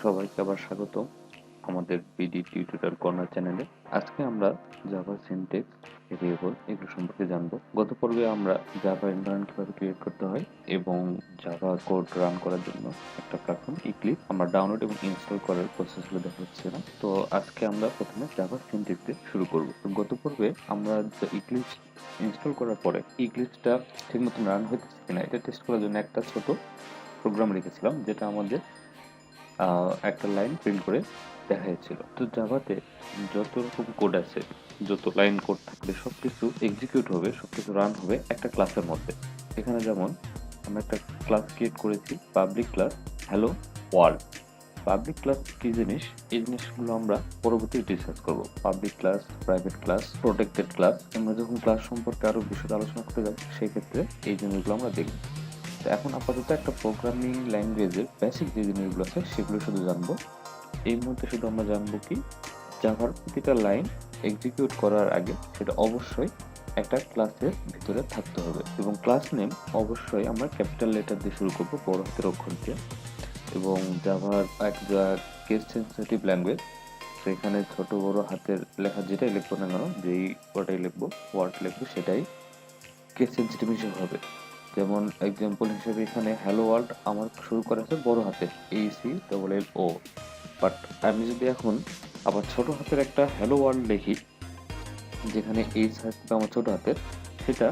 সবাইকে আবার স্বাগত আমাদের বিডি টিউটোরিয়াল কর্নার চ্যানেলে। আজকে আমরা জাভা সিনট্যাক্স, ভেরিয়েবল এগুলো সম্পর্কে জানবো। গত পর্বে আমরা জাভা এনভায়রনমেন্ট কিভাবে ক্রিয়েট করতে হয় এবং জাভা কোড রান করার জন্য একটা প্ল্যাটফর্ম ইক্লিপস আমরা ডাউনলোড এবং ইনস্টল করার প্রসেসগুলো দেখাচ্ছিলাম। তো আজকে আমরা প্রথমে জাভা সিনট্যাক্স দিয়ে শুরু করব। গত পর্বে আমরা ইক্লিপস ইনস্টল করার পরে ইক্লিপসটা ঠিক মতন রান হইতেছে কিনা এটা টেস্ট করার জন্য একটা ছোট প্রোগ্রাম লিখেছিলাম, যেটা আমাদের একটা লাইন প্রিন্ট করে দেখাচ্ছিল। তো জাভাতে যত রকম কোড আছে, যত লাইন কোড থাকবে সবকিছু এক্সিকিউট হবে, সবকিছু রান হবে একটা ক্লাসের মধ্যে। এখানে যেমন আমরা একটা ক্লাস ক্রিয়েট করেছি, public class hello world. Public class কি জিনিস, এই জিনিসগুলো আমরা পরবর্তীতে ডিসকাস করব। Public class, private class, protected class, আমরা যখন ক্লাস সম্পর্কে আরো বিশদ আলোচনা করতে যাব সেই ক্ষেত্রে এই জিনিসগুলো আমরা দেখব। এখন আপাতত একটা প্রোগ্রামিং ল্যাঙ্গুয়েজের বেসিক যে জিনিসগুলো আছে সেগুলো শুধু জানবো। এই মুহূর্তে শুধু আমরা জানবো কি, জাভার প্রতিটা লাইন এক্সিকিউট করার আগে সেটা অবশ্যই একটা ক্লাসের ভিতরে থাকতে হবে, এবং ক্লাস নেম অবশ্যই আমরা ক্যাপিটাল লেটার দিয়ে শুরু করবো, বড় হাতের অক্ষর দিয়ে। এবং জাভার একটা কেস সেন্সিটিভ ল্যাঙ্গুয়েজ, সেখানে ছোট বড় হাতের লেখা যেটাই লিখবো না কেন, যেই ওটাই লিখবো, ওয়ার্ড লিখবো, সেটাই কেস সেন্সিটিভ হিসেবে হবে। যেমন এক্সাম্পল হিসেবে এখানে হ্যালো ওয়ার্ল্ড আমার শুরু করা আছে বড় হাতে ACLLO, বাট আমি যদি এখন আবার ছোট হাতের একটা হ্যালো ওয়ার্ল্ড লিখি, যেখানে এইচ থাকবে আমার ছোট হাতের, সেটা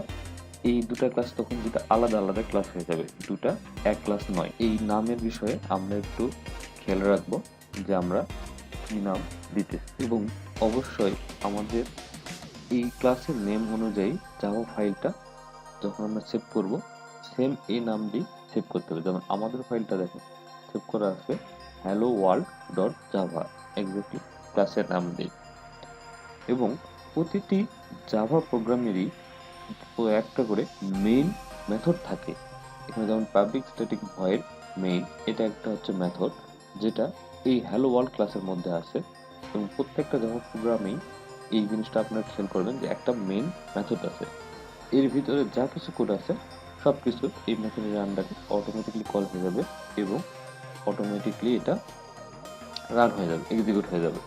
এই দুটা ক্লাস তখন দুটা আলাদা আলাদা ক্লাস হয়ে যাবে, দুটা এক ক্লাস নয়। এই নামের বিষয়ে আমরা একটু খেয়াল রাখবো যে আমরা কি নাম দিতেছি, এবং অবশ্যই আমাদের এই ক্লাসের নেম অনুযায়ী জাভা ফাইলটা যখন আমরা সেভ করব, সেম এই নাম দিয়ে সেভ করতে হবে। যেমন আমাদের ফাইলটা দেখেন সেভ করা আছে hello world dot Java, exactly ক্লাসের নাম দিয়ে। এবং প্রতিটি জাভা প্রোগ্রামেরই একটা করে মেইন মেথড থাকে। এখানে যেমন পাবলিক স্ট্যাটিক ভয়েড মেইন, এটা একটা হচ্ছে মেথড যেটা এই হ্যালো ওয়ার্ল্ড ক্লাসের মধ্যে আছে। এবং প্রত্যেকটা জাভা প্রোগ্রামেই এই জিনিসটা আপনারা খেয়াল করবেন যে একটা মেইন মেথড আছে, এর ভিতরে যা কিছু কোড আছে সবকিছু এই মেথডের আন্ডারে অটোমেটিকলি কল হয়ে যাবে এবং অটোমেটিকলি এটা রান হয়ে যাবে, এক্সিকিউট হয়ে যাবে।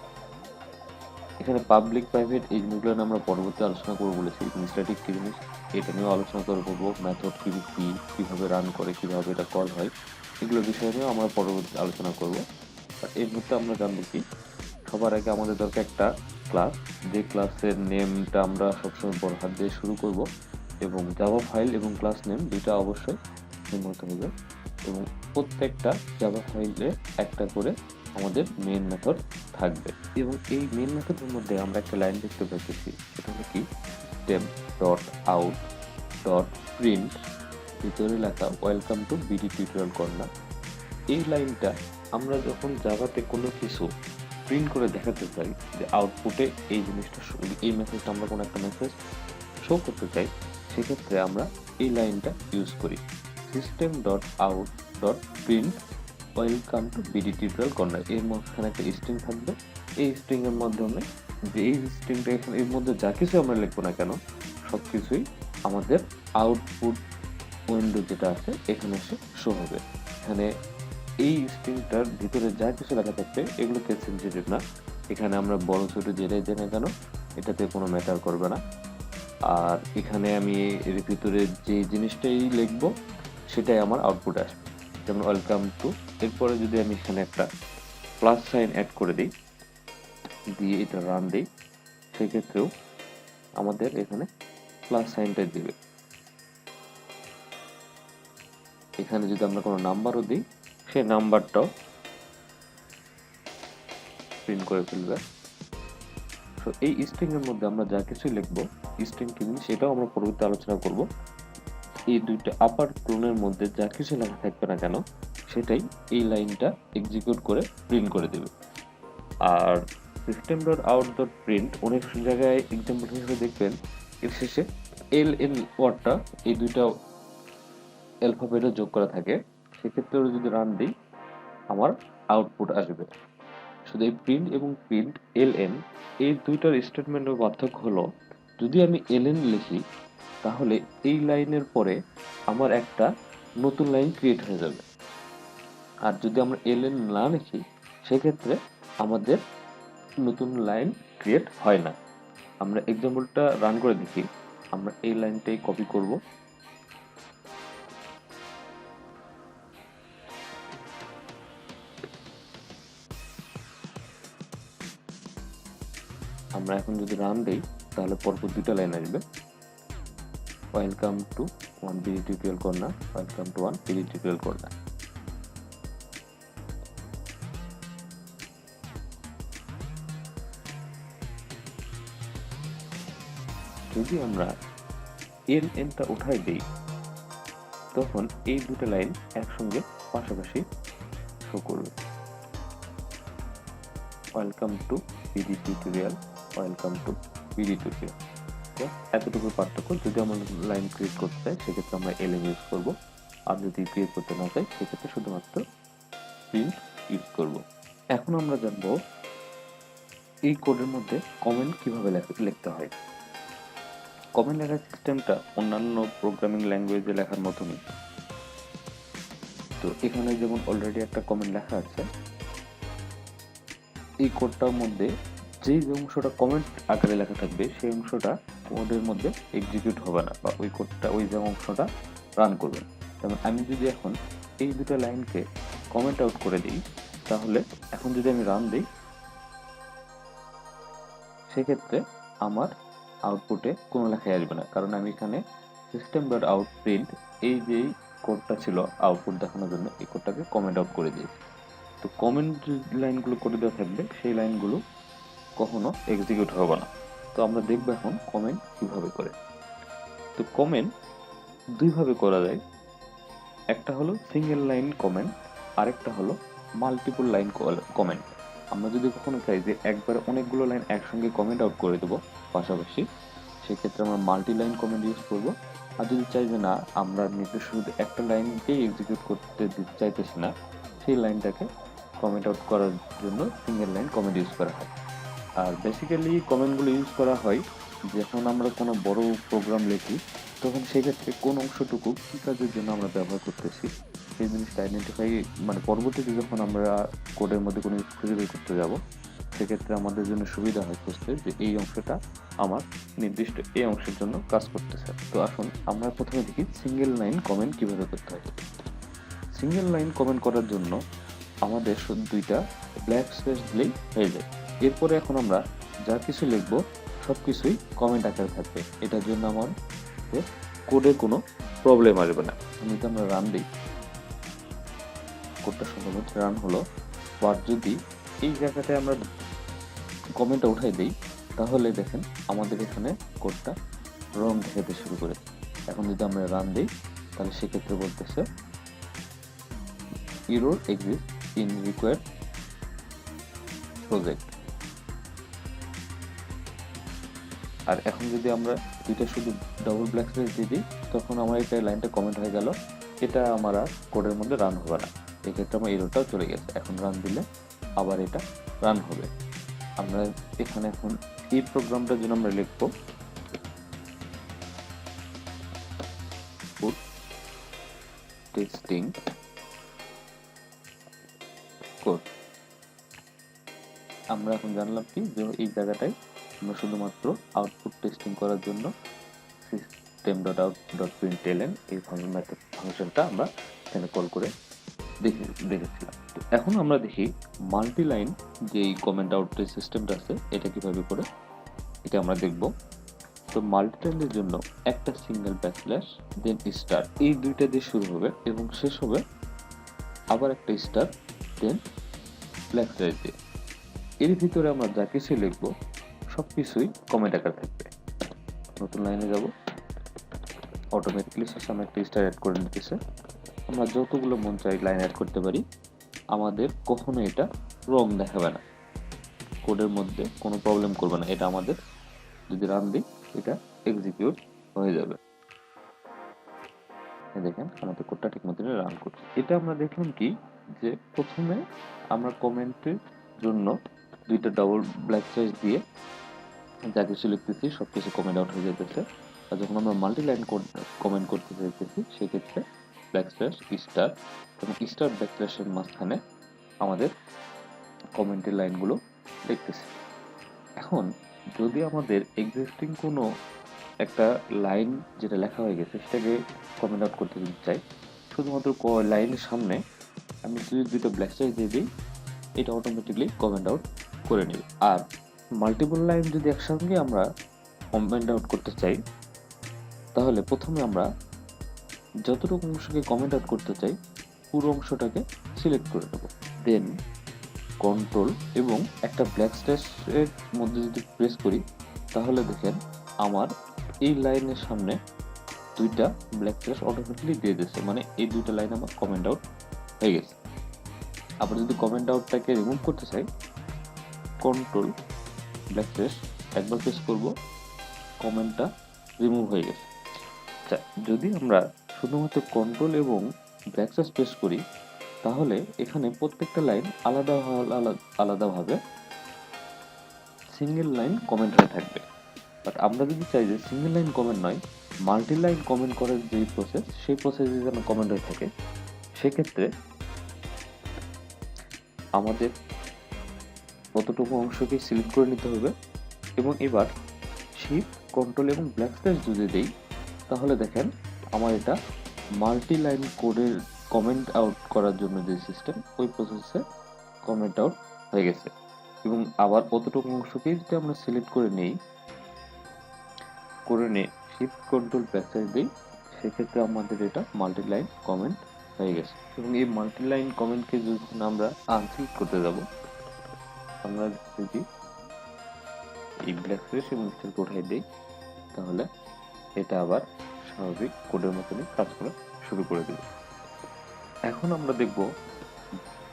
এখানে পাবলিক প্রাইভেট এই জিনিসগুলো আমরা পরবর্তী আলোচনা করবো বলেছি। স্ট্যাটিক কি জিনিস এটা নিয়েও আলোচনা করবো, মেথড কিভাবে রান করে, কিভাবে এটা কল হয়, এগুলো বিষয় নিয়েও আমরা পরবর্তী আলোচনা করবো। আর এর মধ্যে আমরা জানবো কি, সবার আগে আমাদের দরকার একটা ক্লাস, যে ক্লাসের নেমটা আমরা সবসময় বড় হাত দিয়ে শুরু করব, এবং জাভা ফাইল এবং ক্লাস নেম দুইটা অবশ্যই সেম হতে হবে। এবং প্রত্যেকটা জাভা ফাইলে একটা করে আমাদের মেইন মেথড থাকবে, এবং এই মেইন মেথডের মধ্যে আমরা একটা লাইন দেখতে পাচ্ছি, সেটা হলো কি system dot out dot print, ভিতরে লেখা welcome to BD tutorial corner. এই লাইনটা আমরা যখন জাভাতে কোনো কিছু প্রিন্ট করে দেখাতে চাই, যে আউটপুটে এই জিনিসটা, এই মেসেজটা আমরা কোনো একটা মেসেজ শো করতে চাই, সেক্ষেত্রে আমরা এই লাইনটা ইউজ করি, system dot out dot print welcome to BD tutorial corner. এর মাঝখানে একটা স্ট্রিং থাকবে, এই স্ট্রিং এর মাধ্যমে যে এই স্ট্রিংটা এখানে এর মধ্যে যা কিছু আমরা লিখবো না কেন সবকিছুই আমাদের আউটপুট উইন্ডো যেটা আছে এখানে এসে শো হবে। এখানে এই স্ট্রিংটার ভিতরে যা কিছু লেখা থাকবে এগুলো কেস সেনসিটিভ না, এখানে আমরা বড় ছোট যেটাই দেই না কেন এটাতে কোনো ম্যাটার করবে না। আর এখানে আমি এর ভিতরে যে জিনিসটাই লিখবো সেটাই আমার আউটপুট আসবে। যেমন ওয়েলকাম টু, এরপরে যদি আমি এখানে একটা প্লাস সাইন অ্যাড করে দিই, দিয়ে এটা রান দিই, সেক্ষেত্রেও আমাদের এখানে প্লাস সাইনটা দিবে। এখানে যদি আমরা কোনো নাম্বারও দিই, সেই নাম্বারটাও প্রিন্ট করে ফেলবে। তো এই স্ট্রিং এর মধ্যে আমরা যা কিছু লিখবো, স্ট্রিং কি জিনিস সেটাও আমরা পরবর্তী আলোচনা করব। এই দুইটা আপার ক্লোনের মধ্যে যা কিছু লেখা থাকবে না কেন সেটাই এই লাইনটা এক্সিকিউট করে প্রিন্ট করে দেবে। আর system dot out dot print অনেক জায়গায় এক্সাম্পল হিসেবে দেখবেন এর শেষে LN ওয়ার্ডটা এই দুইটা অ্যালফাবেটে যোগ করা থাকে, সেক্ষেত্রে যদি রান দিই আমার আউটপুট আসবে। শুধু এই প্রিন্ট এবং প্রিন্ট LN এই দুইটার স্টেটমেন্টের পার্থক্য হলো, যদি আমি LN লিখি তাহলে এই লাইনের পরে আমার একটা নতুন লাইন ক্রিয়েট হয়ে যাবে, আর যদি আমরা LN না লিখি সেক্ষেত্রে আমাদের নতুন লাইন ক্রিয়েট হয় না। আমরা এক্সাম্পলটা রান করে দেখি। আমরা এই লাইনটাই কপি করব, আমরা এখন যদি রান দেই তাহলে পরপর দুইটা লাইন আসবে, welcome to one BD tutorial corner, welcome to one BD tutorial corner. যদি আমরা এর এনটা উঠাই দিই তখন এই দুটো লাইন একসঙ্গে পাশাপাশি শো করবে, welcome to BD tutorial, welcome to BD tutorial. এতটুকু পার্থক্য। যদি আমরা লাইন ক্রিয়েট করতে চাই সেক্ষেত্রে আমরা এলএম ইউজ করব, আর যদি ক্রিয়েট করতে না চাই সেক্ষেত্রে শুধুমাত্র প্রিন্ট ইউজ করব। এখন আমরা জানবো এই কোডের মধ্যে কমেন্ট কিভাবে লিখতে হয়। কমেন্ট লেখার সিস্টেমটা অন্যান্য প্রোগ্রামিং ল্যাঙ্গুয়েজে লেখার মতনই। তো এখানে যেমন অলরেডি একটা কমেন্ট লেখা আছে, এই কোডটার মধ্যে যে অংশটা কমেন্ট আকারে লেখা থাকবে সেই অংশটা কোডের মধ্যে এক্সিকিউট হবে না, বা ওই কোডটা ওই যে অংশটা রান করবে। যেমন আমি যদি এখন এই দুটো লাইনকে কমেন্ট আউট করে দিই, তাহলে এখন যদি আমি রান দিই সেক্ষেত্রে আমার আউটপুটে কোনো লেখাই আসবে না, কারণ আমি এখানে সিস্টেম ডট আউট প্রিন্ট এই যে কোডটা ছিল আউটপুট দেখানোর জন্য এই কোডটাকে কমেন্ট আউট করে দিয়েছি। তো কমেন্ট যে লাইনগুলো করে দেওয়া থাকবে সেই লাইনগুলো কখনো এক্সিকিউট হবে না। তো আমরা দেখব এখন কমেন্ট কিভাবে করে। তো কমেন্ট দুইভাবে করা যায়, একটা হলো সিঙ্গেল লাইন কমেন্ট, আরেকটা হলো মাল্টিপল লাইন কমেন্ট। আমরা যদি কখনো চাই যে একবার অনেকগুলো লাইন একসঙ্গে কমেন্ট আউট করে দেবো পাশাপাশি, সেক্ষেত্রে আমরা মাল্টি লাইন কমেন্ট ইউজ করব। আর যদি চাই যে না আমরা নির্দিষ্ট শুধু একটা লাইনকেই এক্সিকিউট করতে চাইতেছি না, সেই লাইনটাকে কমেন্ট আউট করার জন্য সিঙ্গেল লাইন কমেন্ট ইউজ করা হয়। আর বেসিক্যালি কমেন্টগুলো ইউজ করা হয় যখন আমরা কোনো বড় প্রোগ্রাম লিখি, তখন সেক্ষেত্রে কোন অংশটুকু কী কাজের জন্য আমরা ব্যবহার করতেছি সেই জিনিসটা আইডেন্টিফাই, মানে পরবর্তীতে যখন আমরা কোডের মধ্যে কোনো খুঁজে বের করতে যাব সেক্ষেত্রে আমাদের জন্য সুবিধা হয় বুঝতে যে এই অংশটা আমার নির্দিষ্ট এই অংশের জন্য কাজ করতেছে। তো আসুন আমরা প্রথমে দেখি সিঙ্গেল লাইন কমেন্ট কিভাবে করতে হয়। সিঙ্গেল লাইন কমেন্ট করার জন্য আমাদের শুধু দুইটা ব্ল্যাক স্পেস দিলেই হয়ে যায়। এরপরে এখন আমরা যা কিছু লিখব সবকিছুই কমেন্ট আকারে থাকবে, এটার জন্য আমার কোডে কোনো প্রবলেম আসবে না। যদি আমরা রান দিই, কোডটা সম্ভবত রান হলো, বাট যদি এই জায়গাটায় আমরা কমেন্টটা উঠাই দিই তাহলে দেখেন আমাদের এখানে কোডটা রং দেখাতে শুরু করে। এখন যদি আমরা রান দিই তাহলে সেক্ষেত্রে বলতেছে error exists in required project। আর এখন যদি আমরা দুইটা শুধু ডবল ব্ল্যাক স্পেস দিয়ে দিই তখন আমার এটা লাইনটা কমেন্ট হয়ে গেল, এটা আমার আর কোডের মধ্যে রান হবে না। এক্ষেত্রে আমার এররটাও চলে গেছে। এখন রান দিলে আবার এটা রান হবে। আমরা এখানে এখন এই প্রোগ্রামটার জন্য আমরা লিখব ফুড টেস্টিং কোড। আমরা এখন জানলাম কি যে এই জায়গাটায় আমরা শুধুমাত্র আউটপুট টেস্টিং করার জন্য system.out.println এই ফাংশনটা আমরা এখানে কল করে দেখেছিলাম। তো এখন আমরা দেখি মাল্টি লাইন যে কমেন্ট আউট সিস্টেমটা আছে এটা কিভাবে করে, এটা আমরা দেখব। তো মাল্টি লাইনের জন্য একটা সিঙ্গেল ব্যাকস্ল্যাশ দেন স্টার, এই দুইটা দিয়ে শুরু হবে এবং শেষ হবে আবার একটা স্টার দেন ব্ল্যাক স্ল্যাশ দিয়ে। এর ভিতরে আমরা যা কিছু লিখবো সবকিছুই কমেন্ট আকার থাকবে। নতুন লাইনে যাব, অটোমেটিক্যালি শেষে আমরা একটা স্টার অ্যাড করে নিতেছে। আমরা যতগুলো মন চাই লাইন অ্যাড করতে পারি, আমাদের কখনো এটা রং দেখাবে না, কোডের মধ্যে কোনো প্রবলেম করবে না। এটা আমাদের যদি রান দিই এটা এক্সিকিউট হয়ে যাবে। দেখেন আমাদের কোডটা ঠিক মতো রান করছে। এটা আমরা দেখলাম কি যে প্রথমে আমরা কমেন্টের জন্য দুইটা ডবল ব্ল্যাক স্পেস দিয়ে যা কিছু লিখতেছি সবকিছু কমেন্ট আউট হয়ে যেতেছে। আর যখন আমরা মাল্টি লাইন কমেন্ট করতে চাইতেছি সেক্ষেত্রে ব্ল্যাক স্পেস স্টার এবং স্টার ব্যাক স্ল্যাশের মাঝখানে আমাদের কমেন্টের লাইনগুলো দেখতেছি। এখন যদি আমাদের এক্সিস্টিং কোনো একটা লাইন যেটা লেখা হয়ে গেছে সেটাকে কমেন্ট আউট করতে যদি চাই, শুধুমাত্র লাইনের সামনে আমি যদি দুটো ব্ল্যাক স্পেস দিয়ে দিই, এটা অটোমেটিকলি কমেন্ট আউট করে নেবে। আর মাল্টিপল লাইন যদি একসঙ্গে আমরা কমেন্ট আউট করতে চাই, তাহলে প্রথমে আমরা যতটুকু অংশকে কমেন্ট আউট করতে চাই পুরো অংশটাকে সিলেক্ট করে নেব। দেন কন্ট্রোল এবং একটা ব্ল্যাক স্ল্যাশের মধ্যে যদি প্রেস করি, তাহলে দেখেন আমার এই লাইনের সামনে দুইটা ব্ল্যাক স্ল্যাশ অটোমেটিকলি দিয়ে দিয়েছে, মানে এই দুইটা লাইন আমার কমেন্ট আউট হয়ে গেছে। আবার যদি কমেন্ট আউটটাকে রিমুভ করতে চাই, কন্ট্রোল ব্ল্যাক স্ল্যাশ একবার প্রেস করব, কমেন্টটা রিমুভ হয়ে গেছে। আচ্ছা, যদি আমরা শুধুমাত্র কন্ট্রোল এবং ব্ল্যাক স্ল্যাশ প্রেস করি, তাহলে এখানে প্রত্যেকটা লাইন আলাদাভাবে সিঙ্গেল লাইন কমেন্ট হয়ে থাকবে। বাট আমরা যদি চাই যে সিঙ্গেল লাইন কমেন্ট নয়, মাল্টি লাইন কমেন্ট করার যে প্রসেস, সেই প্রসেসে যেন কমেন্ট হয়ে থাকে, সেক্ষেত্রে আমাদের কতটুকু অংশকে সিলেক্ট করে নিতে হবে এবং এবার শিফট কন্ট্রোল এবং ব্ল্যাক স্ল্যাশ যদি দেই, তাহলে দেখেন আমার এটা মাল্টি লাইন কোডের কমেন্ট আউট করার জন্য যে সিস্টেম, ওই প্রসেসে কমেন্ট আউট হয়ে গেছে। এবং আবার কতটুকু অংশকে যদি আমরা সিলেক্ট করে নিয়ে শিফট কন্ট্রোল ব্যাক স্ল্যাশ দিই, সেক্ষেত্রে আমাদের এটা মাল্টি লাইন কমেন্ট হয়ে গেছে। এবং এই মাল্টি লাইন কমেন্টকে যখন আমরা আনসিলেক্ট করতে যাব, আমরা যদি এই ব্ল্যাক স্ল্যাশ এবং সিলেক্ট উঠাই দিই, তাহলে এটা আবার স্বাভাবিক কোডের মতনই কাজ করা শুরু করে দেবে। এখন আমরা দেখব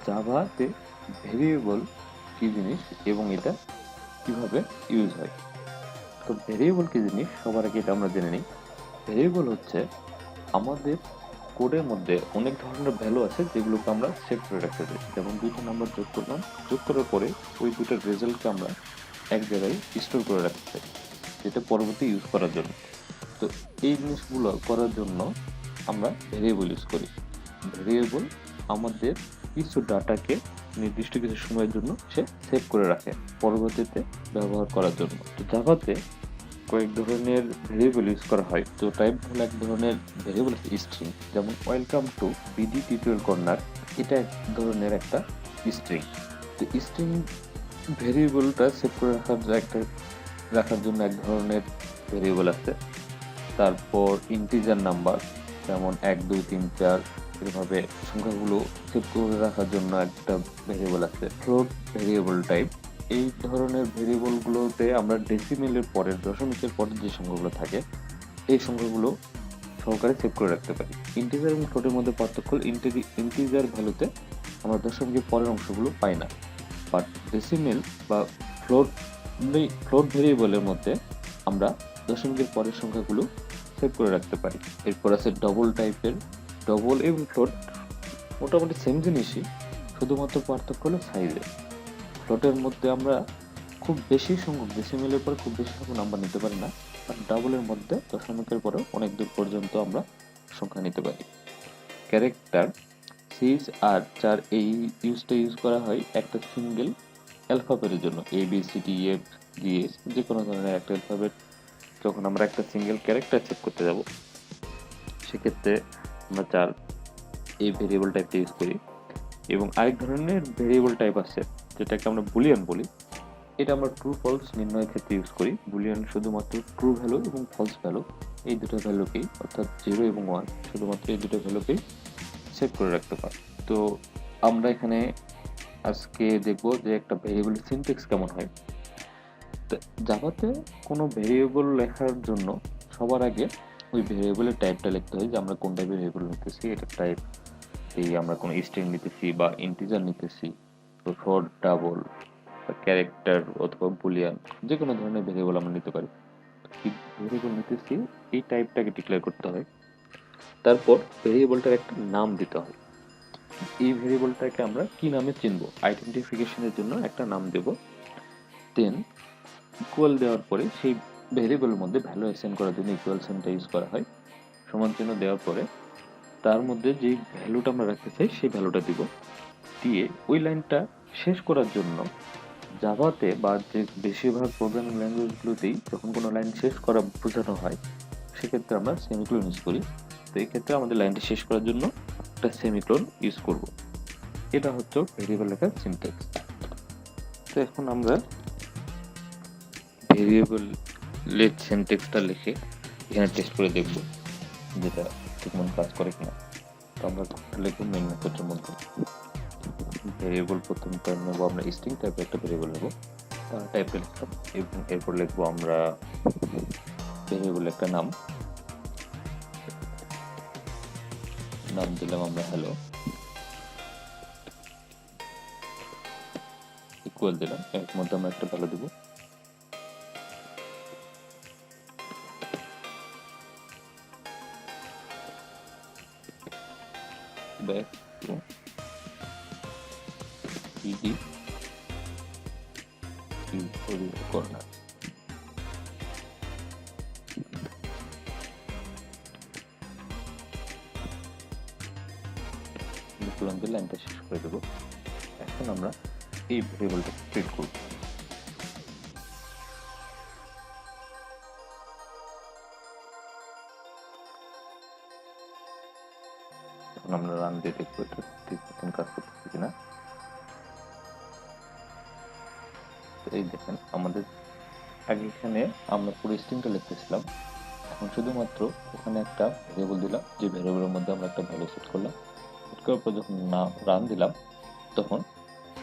জাভাতে ভেরিয়েবল কি জিনিস এবং এটা কিভাবে ইউজ হয়। তো ভেরিয়েবল কি জিনিস, সবার আগে এটা আমরা জেনে নিই। ভেরিয়েবল হচ্ছে আমাদের কোডের মধ্যে অনেক ধরনের ভ্যালু আছে যেগুলোকে আমরা সেভ করে রাখতে চাই। যেমন দুটো নাম্বার যোগ করলাম, যোগ করার পরে ওই দুটোর রেজাল্টকে আমরা এক জায়গায় স্টোর করে রাখতে চাই, যেটা পরবর্তী ইউজ করার জন্য। তো এই জিনিসগুলো করার জন্য আমরা ভেরিয়েবল ইউজ করি। ভেরিয়েবল আমাদের কিছু ডাটাকে নির্দিষ্ট কিছু সময়ের জন্য সে সেভ করে রাখে পরবর্তীতে ব্যবহার করার জন্য। তো জাভাতে কয়েক ধরনের ভেরিয়েবল ইউজ করা হয়। তো টাইপ হলো এক ধরনের ভেরিয়েবল স্ট্রিং, যেমন welcome to BD tutorial corner, এটা এক ধরনের একটা স্ট্রিং। তো স্ট্রিং ভেরিয়েবলটা সেভ করে রাখার জন্য এক ধরনের ভেরিয়েবল আছে। তারপর ইন্টিজার নাম্বার, যেমন 1 2 3 4 এভাবে সংখ্যাগুলো সেভ করে রাখার জন্য একটা ভেরিয়েবল আছে। ফ্লোট ভেরিয়েবল টাইপ, এই ধরনের ভেরিয়েবলগুলোতে আমরা ডেসিমেলের পরের, দশমিকের পরের যে সংখ্যাগুলো থাকে, এই সংখ্যাগুলো সহকারে সেভ করে রাখতে পারি। ইন্টিজার এবং ফ্লোটের মধ্যে পার্থক্য, ইন্টিজার ভ্যালুতে আমরা দশমিকের পরের অংশগুলো পাই না, বাট ডেসিমেল বা ফ্লোট ভেরিয়েবলের মধ্যে আমরা দশমিকের পরের সংখ্যাগুলো সেভ করে রাখতে পারি। এরপর আছে ডবল টাইপের। ডবল এবং ফ্লোট মোটামুটি সেম জিনিসই, শুধুমাত্র পার্থক্য হলো সাইজে। ফ্লোটের মধ্যে আমরা খুব বেশি সংখ্যক, ডেসিমেলের পরে খুব বেশি সংখ্যক নাম্বার নিতে পারি না, আর ডাবলের মধ্যে দশমিকের পরেও অনেক দূর পর্যন্ত আমরা সংখ্যা নিতে পারি। ক্যারেক্টার, সিজ আর 4 এই ইউজটা ইউজ করা হয় একটা সিঙ্গেল অ্যালফাবেটের জন্য। A B C D F G S, যে কোনো ধরনের একটা অ্যালফাবেট যখন আমরা একটা সিঙ্গেল ক্যারেক্টার চেক করতে যাব, সেক্ষেত্রে আমরা 4 এই ভেরিয়েবল টাইপটা ইউজ করি। এবং আরেক ধরনের ভেরিয়েবল টাইপ আছে যেটাকে আমরা বুলিয়ান বলি। এটা আমরা ট্রু ফলস নির্ণয়ের ক্ষেত্রে ইউজ করি। বুলিয়ান শুধুমাত্র ট্রু ভ্যালু এবং ফলস ভ্যালু, এই দুটো ভ্যালুকেই, অর্থাৎ 0 এবং 1, শুধুমাত্র এই দুটো ভ্যালুকেই সেভ করে রাখতে পারি। তো আমরা এখানে আজকে দেখব যে একটা ভেরিয়েবলের সিনট্যাক্স কেমন হয়। তো জাভাতে কোনো ভেরিয়েবল লেখার জন্য সবার আগে ওই ভেরিয়েবলের টাইপটা লিখতে হয়, যে আমরা কোন টাইপের ভেরিয়েবল নিতেছি, এটা টাইপ এই আমরা কোনো স্ট্রিং নিতেছি বা ইন্টিজার নিতেছি, তো ফ্লোট, ডাবল, ক্যারেক্টার অথবা বুলিয়ান, যে কোনো ধরনের ভেরিয়েবল আমরা নিতে পারি। কি ভেরিয়েবল নিতেছি এই টাইপটাকে ডিক্লেয়ার করতে হয়। তারপর ভেরিয়েবলটার একটা নাম দিতে হয়। এই ভেরিয়েবলটাকে আমরা কি নামে চিনবো, আইডেন্টিফিকেশনের জন্য একটা নাম দেব। দেন ইকুয়াল দেওয়ার পরে সেই ভেরিয়েবলের মধ্যে ভ্যালু অ্যাসাইন করার জন্য ইকুয়াল সাইনটা ইউজ করা হয়। সমান চিহ্ন দেওয়ার পরে তার মধ্যে যে ভ্যালুটা আমরা রাখতে চাই সেই ভ্যালুটা দিব, দিয়ে ওই লাইনটা শেষ করার জন্য জাভাতে বা যে বেশিরভাগ প্রোগ্রামিং ল্যাঙ্গুয়েজগুলোতেই যখন কোনো লাইন শেষ করা বোঝানো হয় সেক্ষেত্রে আমরা সেমিকোলন ইউজ করি। তো এই ক্ষেত্রে আমাদের লাইনটি শেষ করার জন্য একটা সেমিকোলন ইউজ করব। এটা হচ্ছে ভেরিয়েবল লেখার সিনট্যাক্স। তো এখন আমরা ভেরিয়েবলের সিনট্যাক্সটা লিখে এখানে টেস্ট করে দেখব যেটা ঠিকমতো কাজ করে কিনা। তো আমরা লিখব মেইন মেথডের মধ্যে ভেরিয়েবল প্রথমে নেব আমরা স্ট্রিং টাইপের একটা ভেরিয়েবল নেব, তার টাইপে লিখলাম এবং এরপর লিখবো আমরা ভেরিয়েবল একটা নাম দিলাম আমরা হ্যালো, ইকুয়াল দিলাম, এর মধ্যে আমরা একটা ভ্যালু দেব। Back to PD corner. লাইনটা শেষ করে দেবো। এখন আমরা এই ভেরিয়েবলটা প্রিন্ট করব। এখন আমরা রান দিয়ে দেখবো এটা ঠিক মতন কাজ করতেছে কিনা। এই দেখেন আমাদের আগে এখানে আমরা পুরো স্ট্রিংটা লিখতেছিলাম, এখন শুধুমাত্র ওখানে একটা ভেরিয়েবল দিলাম, যে ভেরিয়েবলের মধ্যে আমরা একটা ভ্যালু সেট করলাম। সেট করার পর যখন রান দিলাম তখন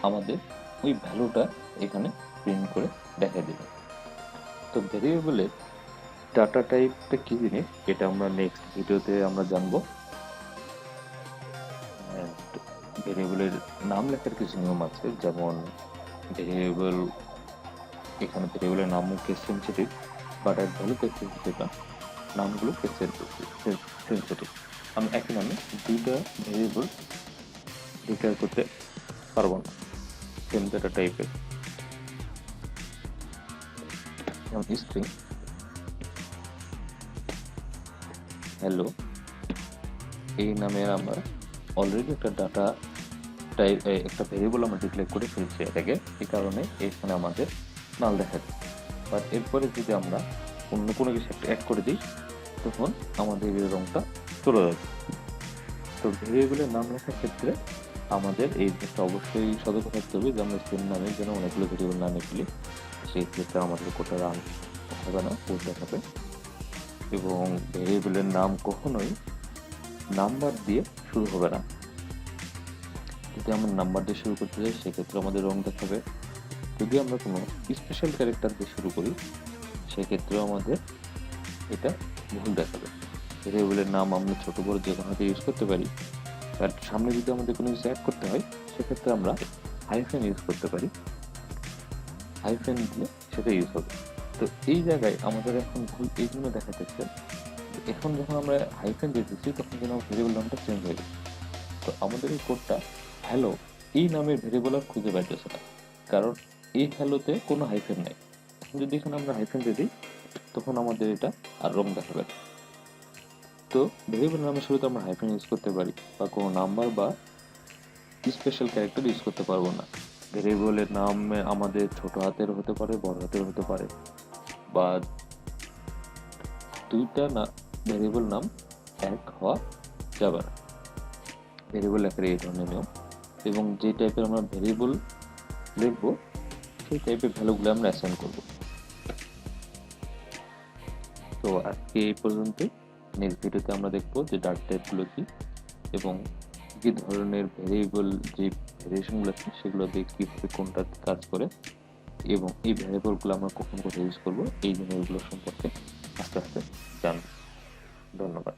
আমাদের ওই ভ্যালুটা এখানে প্রিন্ট করে দেখা দিল। তো ভেরিয়েবলের ডাটা টাইপটা কি জিনিস এটা আমরা নেক্সট ভিডিওতে আমরা জানবো। ভেরিয়েবলের নাম লেখার কিছু নিয়ম আছে, যেমন ভেরিয়েবল এখানে ভেরিয়েবলের নামও কেস সেনসিটিভ, বাট এর ভ্যালু কেস সেনসিটিভ না, নামগুলো কেস সেনসিটিভ। আমি একই নামে দুইটা ভেরিয়েবল ডিক্লেয়ার করতে পারবো না সেম ডাটা টাইপের। যেমন স্ট্রিং হ্যালো এই নামের আমরা অলরেডি একটা ডাটা টাইপ একটা ভেরিয়েবল আমরা ডিক্লেয়ার করে ফেলছি এটাকে, এই কারণে এখানে আমাদের নাল দেখা যায়। বাট এরপরে যদি আমরা অন্য কোনো কিছু একটা অ্যাড করে দিই তখন আমাদের এই রংটা চলে যাবে। তো ভেরিয়েবলের নাম লেখার ক্ষেত্রে আমাদের এই জিনিসটা অবশ্যই সতর্ক থাকতে হবে যে আমরা সেম নামে যেন অনেকগুলো ভেরিয়েবল না লিখি, সেই ক্ষেত্রে আমাদের কোটা রান হবে না, উল্টে হবে। এবং ভেরিয়েবলের নাম কখনোই নাম্বার দিয়ে শুরু হবে না। যদি আমরা নাম্বার দিয়ে শুরু করতে যাই সেক্ষেত্রে আমাদের রং দেখাবে। যদি আমরা কোনো স্পেশাল ক্যারেক্টার দিয়ে শুরু করি সেক্ষেত্রেও আমাদের এটা ভুল দেখাবে। ভেরিয়েবলের নাম আমরা ছোট বড় যে কোনো ইউজ করতে পারি, বাট সামনে যদি আমাদের কোনো কিছু অ্যাড করতে হয় সেক্ষেত্রে আমরা হাইফেন ইউজ করতে পারি, হাইফেন দিয়ে সেটা ইউজ হবে। তো এই জায়গায় আমাদের এখন ভুল এই জন্য দেখা যাচ্ছে, এখন যখন আমরা হাইফেন দিয়ে দিচ্ছি তখন যেন ভেরিয়েবল নামটা চেঞ্জ হয়ে গেছে। তো আমাদের এই কোডটা হ্যালো এই নামের ভেরিয়েবল আর খুঁজে পাইতেছে না, কারণ এই হ্যালোতে কোনো হাইফেন নাই। যদি এখানে আমরা হাইফেন দিয়ে দিই তখন আমাদের এটা আর রং দেখাবে না। তো ভেরিয়েবল নামের শুরুতে আমরা হাইফেন ইউজ করতে পারি বা কোনো নাম্বার বা স্পেশাল ক্যারেক্টার ইউজ করতে পারবো না। ভেরিয়েবলের নামে আমাদের ছোট হাতের হতে পারে, বড় হাতের হতে পারে, বা দুইটা না ভেরিয়েবল নাম এক হওয়া যাবে না। ভেরিয়েবল লেখার এই ধরনের নিয়ম, এবং যে টাইপের আমরা ভেরিয়েবল লিখবো সেই টাইপের ভ্যালুগুলো আমরা অ্যাসাইন করব। তো আজকে এই পর্যন্তই। নেক্সট ভিডিওতে আমরা দেখবো যে ডাটা টাইপগুলো কি এবং কি ধরনের ভেরিয়েবল যে ভেরিয়েশনগুলো আছে সেগুলো দিয়ে কীভাবে কোনটা কাজ করে এবং এই ভেরিয়েবলগুলো আমরা কখন কোথায় ইউজ করবো এই জিনিসগুলো সম্পর্কে আস্তে আস্তে জানবো। ধন্যবাদ।